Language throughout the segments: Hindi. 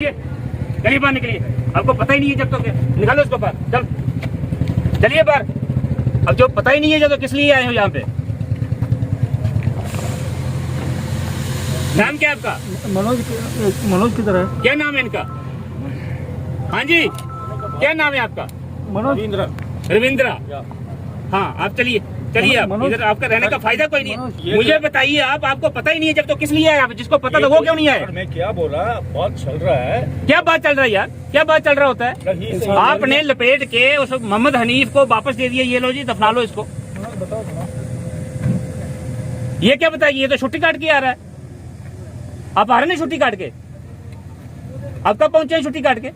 चलिए बाहर निकलिए, आपको पता ही नहीं है जब तक निकालो उसको बाहर, चल चलिए बाहर। अब जो पता ही नहीं है जब तो किस लिए आए हो यहाँ पे? नाम क्या है आपका? मनोज की तरह। क्या नाम है इनका? हाँ जी, क्या नाम है आपका? मनोज। रविंद्रा। हाँ, आप चलिए चलिए, आप इधर, आपका रहने का फायदा कोई नहीं है। मुझे बताइए, आप आपको पता ही नहीं है जब तो किस लिए आए आप? जिसको पता था वो क्यों नहीं आए? मैं क्या बोला, बात चल रहा है। क्या बात चल रहा है यार? क्या बात चल रहा होता है? आपने लपेट के उस मोहम्मद हनीफ को वापस दे दिया, ये लो जी दफना लो इसको। ये क्या बताइए? ये तो छुट्टी काट के आ रहा है। आप आ रहे हैं छुट्टी काट के? आप कब पहुंचे हैं छुट्टी काट के?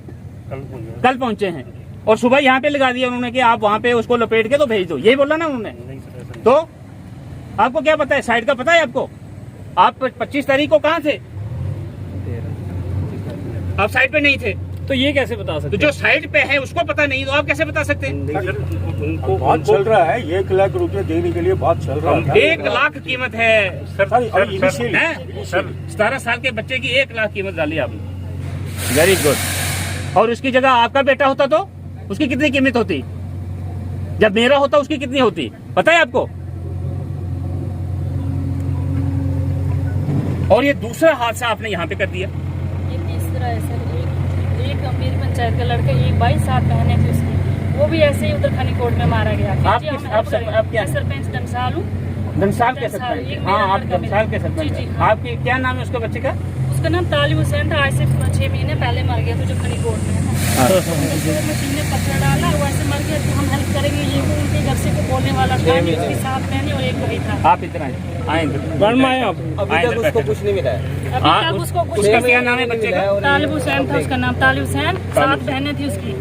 कल पहुंचे हैं, और सुबह यहाँ पे लगा दिया उन्होंने कि आप वहाँ पे उसको लपेट के तो भेज दो, यही बोला ना उन्होंने? तो आपको क्या पता है? साइड का पता है आपको? आप 25 तारीख को कहाँ थे? आप साइड पे नहीं थे, तो ये कैसे बता सकते? तो जो साइड पे है उसको पता नहीं, तो आप कैसे बता सकते हैं? बात चल रहा है, 1 लाख रुपए देने के लिए बात चल रहा है। 1 लाख कीमत है सर, 17 साल के बच्चे की 1 लाख कीमत डाली आपने। Very good. और उसकी जगह आपका बेटा होता तो उसकी कितनी कीमत होती? जब मेरा होता उसकी कितनी होती, पता है आपको? और ये दूसरा हादसा आपने यहाँ पे कर दिया। ये तीसरा है सर। एक अमीर पंचायत का लड़का, एक 22 साल बहने थी उसकी, वो भी ऐसे ही उधर खनीकोट में मारा गया। आप क्या सरपंच धनसाल हूँ। धनसाल के सरपंच? हाँ, आप धनसाल के सरपंच। आपके क्या नाम है उसके बच्चे का? उसका नाम तालिब हुसैन था। आज से 6 महीने पहले मर गया था, जो खनीकोट में है ना। मशीन ने पत्थर डाला, वैसे मर गया। तो हम हेल्प करेंगे, ये वो उनके घर से को बोलने वाला था नहीं, उसकी 7 बहनें और एक भाई था। आप इतना आएंगे अभी तक उसको कुछ नहीं मिला है। अभी तक उसको कुछ उसका क्या नाम है बच्चे का? तालिब हुसैन था उसका नाम, तालिब हुसैन। 7 बहनें थी उसकी,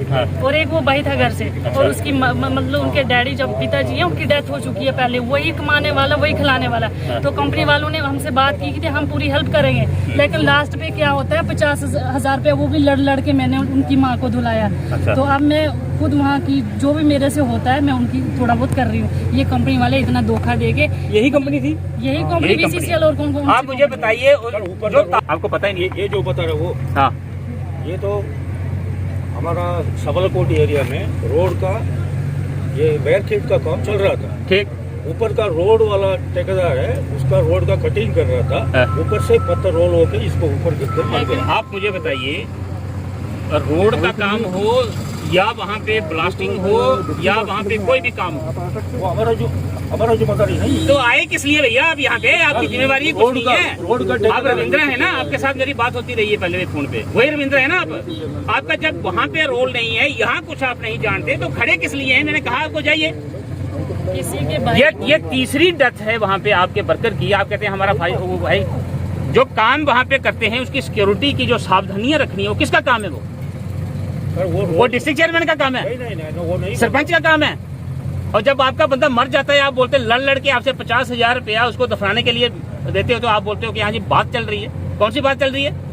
और एक वो भाई था घर से। और उसकी मतलब उनके डैडी, जब पिताजी हैं, उनकी डेथ हो चुकी है पहले। वही कमाने वाला, वही खिलाने वाला। तो कंपनी वालों ने हमसे बात की थी हम पूरी हेल्प करेंगे, लेकिन लास्ट पे क्या होता है, 50,000 रुपया वो भी लड़ के मैंने उनकी माँ को धुलाया। तो अब मैं खुद वहाँ की जो भी मेरे से होता है मैं उनकी थोड़ा बहुत कर रही हूँ। ये कंपनी वाले इतना धोखा देके, यही कंपनी थी, यही कंपनी BCCL और कौन कौन? आप मुझे बताइए, आपको पता ही नहीं है ये जो बता रहे वो। हाँ, ये तो हमारा सबलकोट एरिया में रोड का ये बैरखेत का काम चल रहा था। ठीक। ऊपर का रोड वाला ठेकेदार है, उसका रोड का कटिंग कर रहा था। ऊपर से पत्थर रोल होके इसको ऊपर गिर के मर गया। आप मुझे बताइए, रोड का काम हो या वहाँ पे ब्लास्टिंग हो या वहाँ पे कोई भी काम हो, वो हमारा जो पता नहीं। तो आए किस लिए भैया आप यहाँ पे? आपकी जिम्मेवारी कुछ नहीं है। रोड का आप रविंद्र है ना? आपके साथ मेरी बात होती रही है पहले फोन पे, वही रविंद्र है ना आप? आपका जब वहाँ पे रोल नहीं है, यहाँ कुछ आप नहीं जानते, तो खड़े किस लिए हैं? मैंने कहा आपको जाइए। किसी के भाई, ये तीसरी डेथ है वहाँ पे आपके वर्कर की। आप कहते हैं हमारा भाई जो काम वहाँ पे करते हैं उसकी सिक्योरिटी की जो सावधानियां रखनी है, वो किसका काम है? वो डिस्ट्रिक्ट चेयरमैन का काम है? नहीं, वो नहीं, सरपंच का काम है। और जब आपका बंदा मर जाता है, आप बोलते हैं लड़ के आपसे 50,000 रुपया उसको दफनाने के लिए देते हो, तो आप बोलते हो कि हाँ जी बात चल रही है। कौन सी बात चल रही है?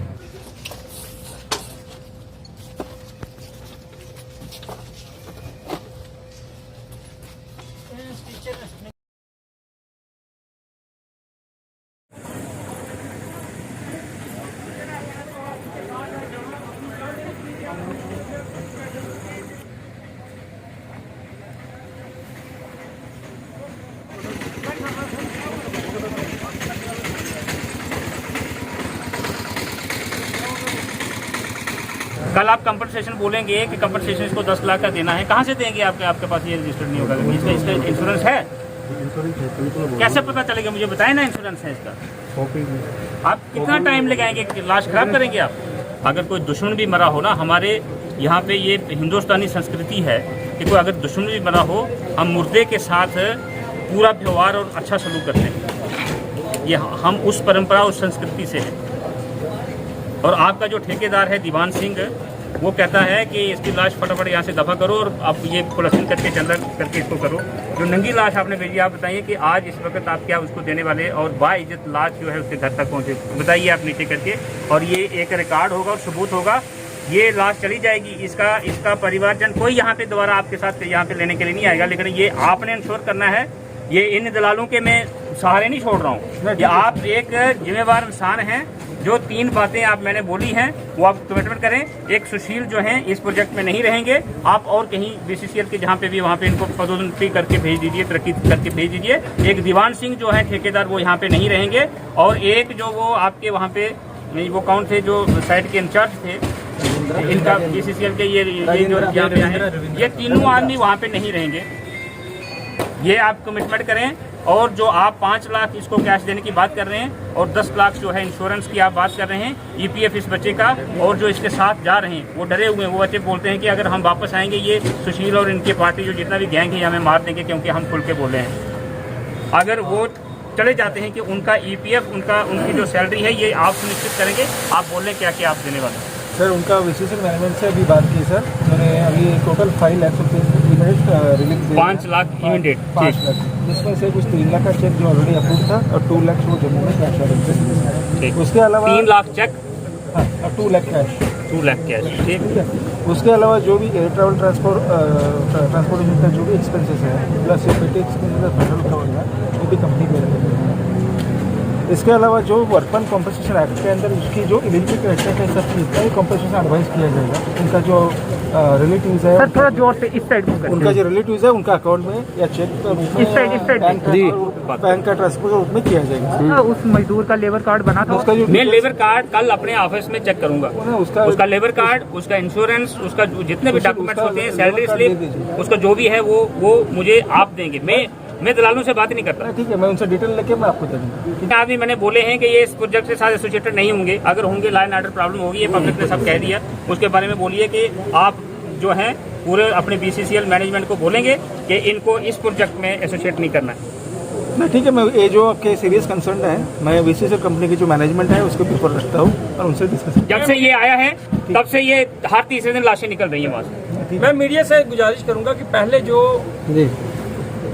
कल आप कंपनसेशन बोलेंगे कि कंपनसेशन इसको 10 लाख का देना है, कहाँ से देंगे? आपके पास ये रजिस्टर्ड नहीं होगा। इसका इंश्योरेंस है? कैसे पता चलेगा? मुझे बताएं ना, इंश्योरेंस है इसका। आप कितना टाइम लगाएंगे? लाश खराब करेंगे आप? अगर कोई दुश्मन भी मरा हो ना, हमारे यहाँ पे ये हिंदुस्तानी संस्कृति है कि कोई अगर दुश्मन भी मरा हो, हम मुर्दे के साथ पूरा व्यवहार और अच्छा सलूक करते हैं। ये हम उस परंपरा, उस संस्कृति से हैं। और आपका जो ठेकेदार है दीवान सिंह, वो कहता है कि इसकी लाश फटाफट यहाँ से दफा करो और आप ये प्रोडक्शन करके जनरल करके इसको करो। जो नंगी लाश आपने भेजी, आप बताइए कि आज इस वक्त आप क्या उसको देने वाले, और बाइज्जत लाश जो है उसके घर तक पहुँचे, बताइए आप नीचे करके। और ये एक रिकॉर्ड होगा और सबूत होगा, ये लाश चली जाएगी। इसका परिवारजन कोई यहाँ पे दोबारा आपके साथ यहाँ पे लेने के लिए नहीं आएगा, लेकिन ये आपने इंश्योर करना है। ये इन दलालों के मैं सहारे नहीं छोड़ रहा हूँ। ये आप एक जिम्मेवार इंसान हैं, जो 3 बातें आप मैंने बोली हैं वो आप कमिटमेंट करें। एक सुशील जो हैं इस प्रोजेक्ट में नहीं रहेंगे, आप और कहीं BCCL के जहाँ पे भी वहाँ पे इनको पदोन्नति करके भेज दीजिए, तरक्की करके भेज दीजिए। एक दीवान सिंह जो है ठेकेदार वो यहाँ पे नहीं रहेंगे, और एक जो वो आपके वहाँ पे वो कौन थे जो साइट के इंचार्ज थे इनका BCCL के ये जो यहाँ पे हैं, ये तीनों आदमी वहाँ पे नहीं रहेंगे। ये आप कमिटमेंट करें। और जो आप 5 लाख इसको कैश देने की बात कर रहे हैं और 10 लाख जो है इंश्योरेंस की आप बात कर रहे हैं, EPF इस बच्चे का, और जो इसके साथ जा रहे हैं वो डरे हुए हैं। वो बच्चे बोलते हैं कि अगर हम वापस आएंगे ये सुशील और इनकी पार्टी जो जितना भी गैंग है हमें मार देंगे, क्योंकि हम खुल के बोले हैं। अगर वो चले जाते हैं कि उनका EPF उनकी जो सैलरी है ये आप सुनिश्चित करेंगे। आप बोल रहे हैं क्या क्या आप देने वाले हैं? सर उनका BCCL मैनेजमेंट से अभी बात की सर, मैंने अभी टोटल 5 लाख रुपये रिलीज 5 लाख इमीडिएट, 5 लाख, जिसमें से कुछ 3 लाख का चेक जो ऑलरेडी अप्रूव था और 2 लाख वो जम्मू में कैश है। उसके अलावा 3 लाख चेक, हाँ, और 2 लाख कैश, 2 लाख कैश, ठीक है। उसके अलावा जो भी एयर ट्रैवल ट्रांसपोर्टेशन का जो भी एक्सपेंसेस है प्लस ये पेटी एक्सपेंसेस का फेडरल कवर है वो भी कंपनी पे रहेगी। इसके अलावा जो वर्कमैन कॉम्पनसेशन एक्ट के अंदर उसकी जो एलिजिबिलिटी क्राइटेरिया है सब जितना भी कॉम्पनसेशन एडवाइस किया जाएगा, उनका जो रिलेटिव्स है सर थोड़ा जोर से इस साइड में, उनका जो रिलेटिव्स है उनका अकाउंट में या चेक इस साइड बैंक का ट्रांसफर के रूप में किया जाएगा। उस मजदूर का लेबर कार्ड बना था, उसका जो मैं लेबर कार्ड कल अपने ऑफिस में चेक करूंगा, उसका लेबर कार्ड, उसका इंश्योरेंस, उसका जितने भी डॉक्यूमेंट्स होते हैं, सैलरी स्लिप, उसका जो भी है वो मुझे आप देंगे। मैं दलालों से बात नहीं करता। ठीक है, मैं उनसे डिटेल लेके मैं आपको दे दूंगा। आदमी मैंने बोले हैं कि ये इस प्रोजेक्ट के साथ एसोसिएटेड नहीं होंगे, अगर होंगे लाइन ऑर्डर प्रॉब्लम होगी, ये पब्लिक ने सब कह दिया। उसके बारे में बोलिए कि आप जो हैं पूरे अपने BCCL मैनेजमेंट को बोलेंगे कि इनको इस प्रोजेक्ट में एसोसिएट नहीं करना है। नहीं ठीक है, मैं ये जो आपके सीरियस कंसर्न है मैं BCCL कंपनी की जो मैनेजमेंट है उसके ऊपर रखता हूँ और उनसे डिस्कस। जब से ये आया है तब से ये हर तीसरे दिन लाशें निकल रही है वहाँ से। मैं मीडिया से गुजारिश करूंगा कि पहले जो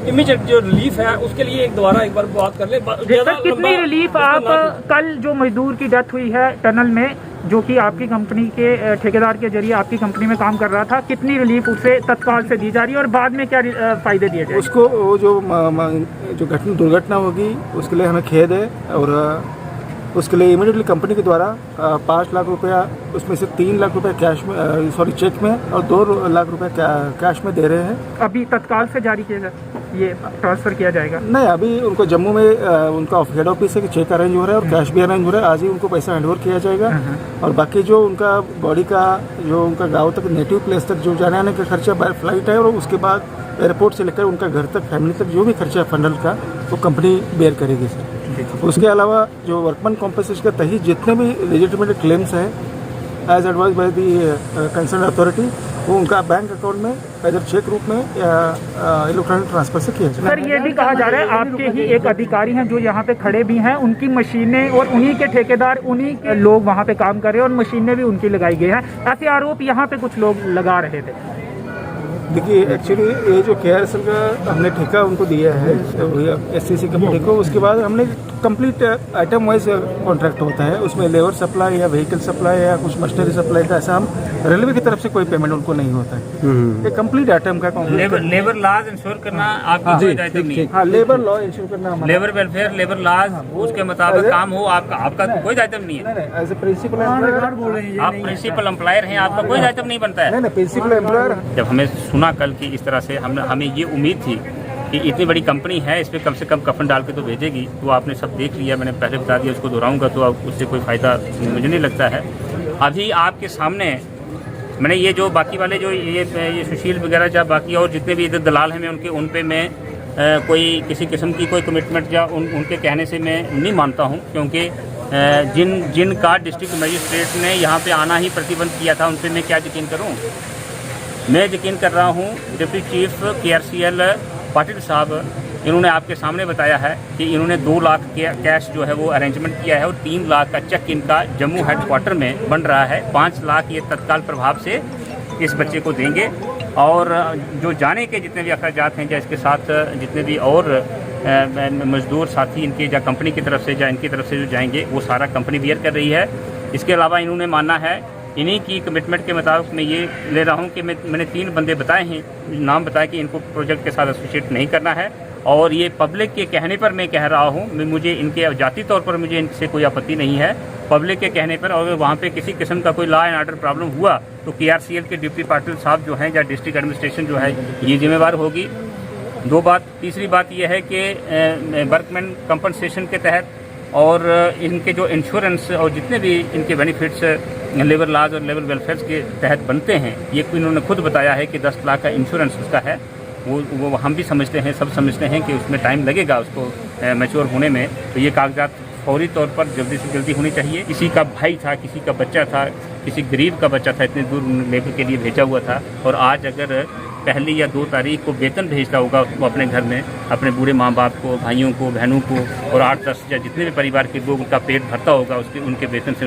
इमीडिएट जो रिलीफ है उसके लिए दोबारा एक बार बात कर ले। कितनी रिलीफ आप कल जो मजदूर की डेथ हुई है टनल में, जो कि आपकी कंपनी के ठेकेदार के जरिए आपकी कंपनी में काम कर रहा था, कितनी रिलीफ उसे तत्काल से दी जा रही है और बाद में क्या फायदे दिए जाएंगे? उसको वो जो दुर्घटना होगी उसके लिए हमें खेद है, और उसके लिए इमीडिएटली कंपनी के द्वारा 5 लाख रुपया, उसमें से 3 लाख रुपया कैश में चेक में और 2 लाख रुपया कैश में दे रहे हैं। अभी तत्काल से जारी किया जाए, ये ट्रांसफर किया जाएगा? नहीं, अभी उनको जम्मू में उनका हेड ऑफिस से चेक अरेंज हो रहा है और कैश भी अरेंज हो रहा है। आज ही उनको पैसा हैंडओवर किया जाएगा और बाकी जो उनका बॉडी का जो उनका गाँव तक नेटिव प्लेस तक जो जाने आने का खर्चा बाय फ्लाइट है, और उसके बाद एयरपोर्ट से लेकर उनका घर तक फैमिली तक जो भी खर्चा है फंडल का वो कंपनी बेयर करेगी सर। उसके अलावा जो वर्कमैन कॉम्पनसेशन के तहत जितने भी लेजिटिमेट क्लेम्स हैं as advise by the concern authority, वो उनका बैंक अकाउंट में इधर चेक रूप में या इलेक्ट्रॉनिक ट्रांसफर से किया जाए। सर ये भी कहा जा रहा है आपके ही एक अधिकारी हैं जो यहाँ पे खड़े भी हैं, उनकी मशीनें और उन्हीं के ठेकेदार, उन्हीं के लोग वहाँ पे काम कर रहे हैं और मशीनें भी उनकी लगाई गई हैं, ऐसे आरोप यहाँ पे कुछ लोग लगा रहे थे। देखिए एक्चुअली ये जो KRSL का हमने ठेका उनको दिया है SCC कंपनी को, उसके बाद हमने कंप्लीट आइटम वाइज कॉन्ट्रैक्ट होता है, उसमें लेबर सप्लाई या व्हीकल सप्लाई या कुछ मशीनरी सप्लाई का ऐसा हम रेलवे की तरफ से कोई पेमेंट उनको नहीं होता है। ये कंप्लीट आइटम का लेबर लॉज इंश्योर करना आपका कोई दायित्व नहीं है। हाँ, लेबर लॉ इंश्योर करना, लेबर वेलफेयर, लेबर लॉज उसके मुताबिक काम हो, आपका कोई दायित्व नहीं है। एज ए प्रिंसिपल एम्प्लॉयर आप प्रिंसिपल एम्प्लॉयर हैं, आपका कोई दायित्व नहीं बनता है। नहीं, प्रिंसिपल एम्प्लॉयर। जब हमें सुना कल की इस तरह से हमें ये उम्मीद थी कि इतनी बड़ी कंपनी है, इस पर कम से कम कफन डाल के तो भेजेगी, तो आपने सब देख लिया, मैंने पहले बता दिया, उसको दोहराऊंगा तो अब उससे कोई फ़ायदा मुझे नहीं लगता है। अभी आपके सामने मैंने ये जो बाकी वाले जो ये सुशील वगैरह या बाकी और जितने भी इधर दलाल हैं, मैं उन पे मैं कोई किसी किस्म की कोई कमिटमेंट या उनके कहने से मैं नहीं मानता हूँ, क्योंकि जिनका डिस्ट्रिक्ट मजिस्ट्रेट ने यहाँ पे आना ही प्रतिबंध किया था, उन पर मैं क्या यकीन करूँ? मैं यकीन कर रहा हूँ डिप्टी चीफ KRCL पाटिल साहब, इन्होंने आपके सामने बताया है कि इन्होंने 2 लाख कैश जो है वो अरेंजमेंट किया है और 3 लाख का चेक इनका जम्मू हेडक्वार्टर में बन रहा है। 5 लाख ये तत्काल प्रभाव से इस बच्चे को देंगे, और जो जाने के जितने भी अखराजात हैं या इसके साथ जितने भी और मजदूर साथी इनके या कंपनी की तरफ से या इनकी तरफ से जो जाएंगे वो सारा कंपनी बियर कर रही है। इसके अलावा इन्होंने माना है, इन्हीं की कमिटमेंट के मुताबिक मैं ये ले रहा हूँ कि मैंने 3 बंदे बताए हैं, नाम बताया कि इनको प्रोजेक्ट के साथ एसोसिएट नहीं करना है, और ये पब्लिक के कहने पर मैं कह रहा हूँ, मुझे इनके जाती तौर पर मुझे इनसे कोई आपत्ति नहीं है। पब्लिक के कहने पर अगर वहाँ पे किसी किस्म का कोई लॉ एंड ऑर्डर प्रॉब्लम हुआ तो KRCL के डिप्टी पाटिल साहब जो हैं या डिस्ट्रिक्ट एडमिनिस्ट्रेशन जो है ये जिम्मेवार होगी। दो बात। तीसरी बात यह है कि वर्कमैन कंपनसेशन के तहत और इनके जो इंश्योरेंस और जितने भी इनके बेनिफिट्स लेबर लॉज और लेबर वेलफेयर के तहत बनते हैं, ये इन्होंने खुद बताया है कि 10 लाख का इंश्योरेंस उसका है। वो हम भी समझते हैं, सब समझते हैं कि उसमें टाइम लगेगा उसको मैच्योर होने में। तो ये कागजात फौरी तौर पर जल्दी से जल्दी होनी चाहिए। किसी का भाई था, किसी का बच्चा था, किसी गरीब का बच्चा था, इतनी दूर लेबर के लिए भेजा हुआ था, और आज अगर पहली या 2 तारीख को वेतन भेजना होगा उसको अपने घर में, अपने बूढ़े माँ बाप को, भाइयों को, बहनों को, और 8-10 या जितने भी परिवार के लोग उनका पेट भरता होगा उसके उनके वेतन से